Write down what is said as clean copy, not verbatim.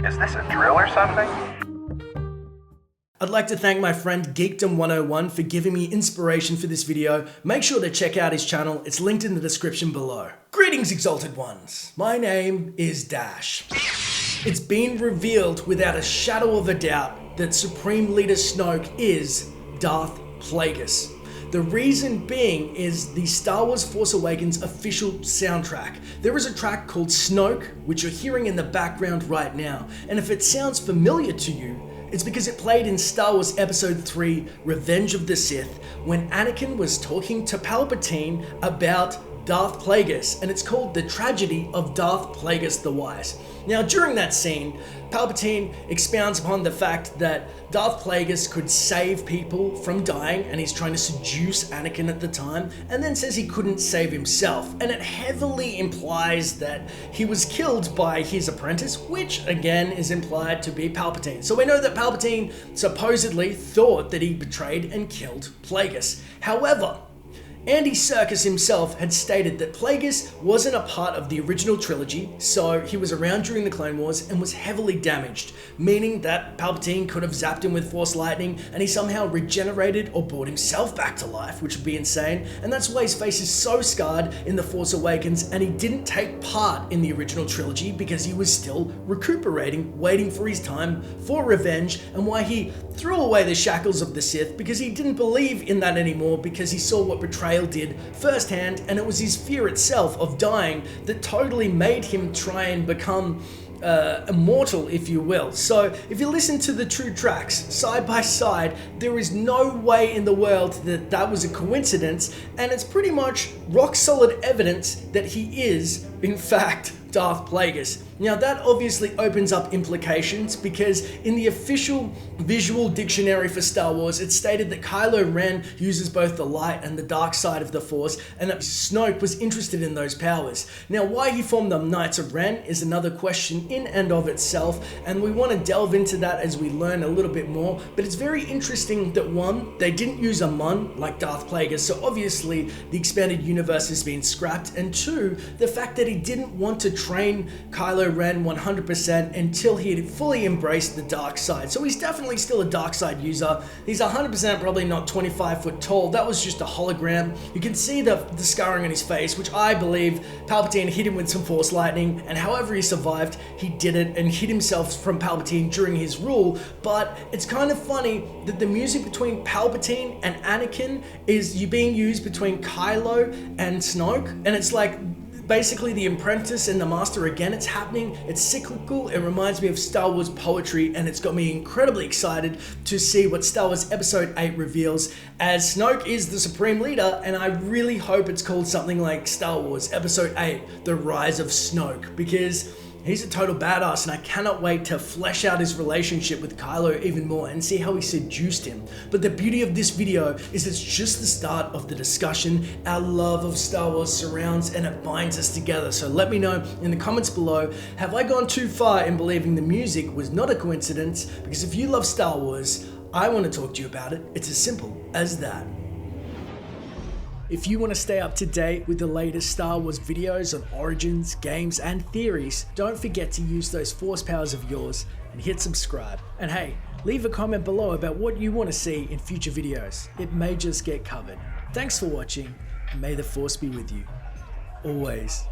Is this a drill or something? I'd like to thank my friend Geekdom101 for giving me inspiration for this video. Make sure to check out his channel, it's linked in the description below. Greetings, Exalted Ones. My name is Dash. It's been revealed without a shadow of a doubt that Supreme Leader Snoke is Darth Plagueis. The reason being is the Star Wars Force Awakens official soundtrack. There is a track called Snoke, which you're hearing in the background right now. And if it sounds familiar to you, it's because it played in Star Wars Episode 3, Revenge of the Sith, when Anakin was talking to Palpatine about Darth Plagueis, and it's called The Tragedy of Darth Plagueis the Wise. Now, during that scene, Palpatine expounds upon the fact that Darth Plagueis could save people from dying, and he's trying to seduce Anakin at the time, and then says he couldn't save himself, and it heavily implies that he was killed by his apprentice, which again is implied to be Palpatine. So we know that Palpatine supposedly thought that he betrayed and killed Plagueis. However, Andy Serkis himself had stated that Plagueis wasn't a part of the original trilogy, so he was around during the Clone Wars and was heavily damaged, meaning that Palpatine could have zapped him with Force Lightning and he somehow regenerated or brought himself back to life, which would be insane, and that's why his face is so scarred in The Force Awakens, and he didn't take part in the original trilogy because he was still recuperating, waiting for his time for revenge, and why he threw away the shackles of the Sith because he didn't believe in that anymore because he saw what betrayal did firsthand, and it was his fear itself of dying that totally made him try and become immortal, if you will. So if you listen to the two tracks side by side, there is no way in the world that that was a coincidence, and it's pretty much rock solid evidence that he is in fact Darth Plagueis. Now that obviously opens up implications because in the official visual dictionary for Star Wars, it's stated that Kylo Ren uses both the light and the dark side of the Force, and that Snoke was interested in those powers. Now why he formed the Knights of Ren is another question in and of itself, and we want to delve into that as we learn a little bit more, but it's very interesting that one, they didn't use a Mun like Darth Plagueis, so obviously the expanded universe has been scrapped, and two, the fact that he didn't want to train Kylo Ren 100% until he had fully embraced the dark side. So he's definitely still a dark side user. He's 100% probably not 25 foot tall. That was just a hologram. You can see the scarring on his face, which I believe Palpatine hit him with some Force Lightning, and however he survived, he did it and hid himself from Palpatine during his rule. But it's kind of funny that the music between Palpatine and Anakin is being used between Kylo and Snoke, and it's like basically the apprentice and the master again. It's happening, it's cyclical, it reminds me of Star Wars poetry, and it's got me incredibly excited to see what Star Wars Episode 8 reveals, as Snoke is the Supreme Leader, and I really hope it's called something like Star Wars Episode 8, The Rise of Snoke, because he's a total badass, and I cannot wait to flesh out his relationship with Kylo even more and see how he seduced him. But the beauty of this video is it's just the start of the discussion. Our love of Star Wars surrounds and it binds us together. So let me know in the comments below, have I gone too far in believing the music was not a coincidence? Because if you love Star Wars, I want to talk to you about it. It's as simple as that. If you want to stay up to date with the latest Star Wars videos on origins, games, and theories, don't forget to use those Force powers of yours and hit subscribe. And hey, leave a comment below about what you want to see in future videos. It may just get covered. Thanks for watching, and may the Force be with you. Always.